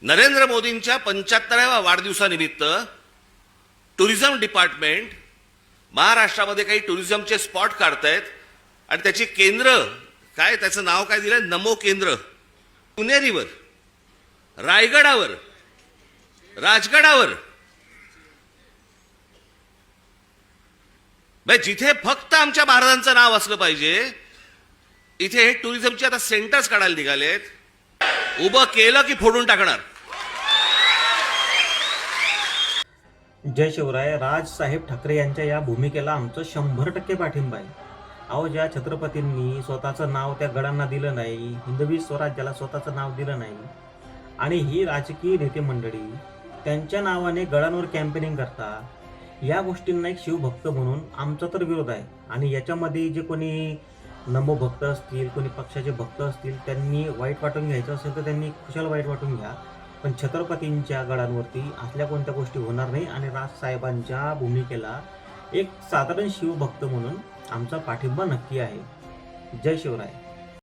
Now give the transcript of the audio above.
नरेंद्र मोदींच्या 75व्या वाढदिवसानिमित्त tourism department महाराष्ट्रामध्ये काही टुरिझमचे स्पॉट काढतायत आणि त्याची केंद्र काय, त्याचं नाव काय दिलं, नमो केंद्र. पुणेरीवर, रायगडावर, राजगडावर, जिथे फक्त आमच्या महाराजांचं नाव असलं पाहिजे, इथे हे टुरिझमचे आता सेंटर्स काढायला निघालेत. उभं केलं की फोडून टाकणार. जय शिवराय. राजसाहेब ठाकरे यांच्या या भूमिकेला आमचं 100% पाठिंबा आहे. अहो, ज्या छत्रपतींनी स्वतःचं नाव त्या गडांना दिलं नाही, हिंदवी स्वराज्याला स्वतःचं नाव दिलं नाही, आणि ही राजकीय नेते मंडळी त्यांच्या नावाने गडांवर कॅम्पेनिंग करता, या गोष्टींना एक शिवभक्त म्हणून आमचा तर विरोध आहे. आणि याच्यामध्ये जे कोणी नमो भक्त असतील, कोणी पक्षाचे भक्त असतील, त्यांनी वाईट वाटून घ्यायचं असेल तर त्यांनी कुशाला वाईट वाटून घ्या, पण छत्रपतींच्या गडांवरती असल्या कोणत्या गोष्टी होणार नाही. आणि राजसाहेबांच्या भूमिकेला एक साधारण शिवभक्त म्हणून आमचा पाठिंबा नक्की आहे. जय शिवराय.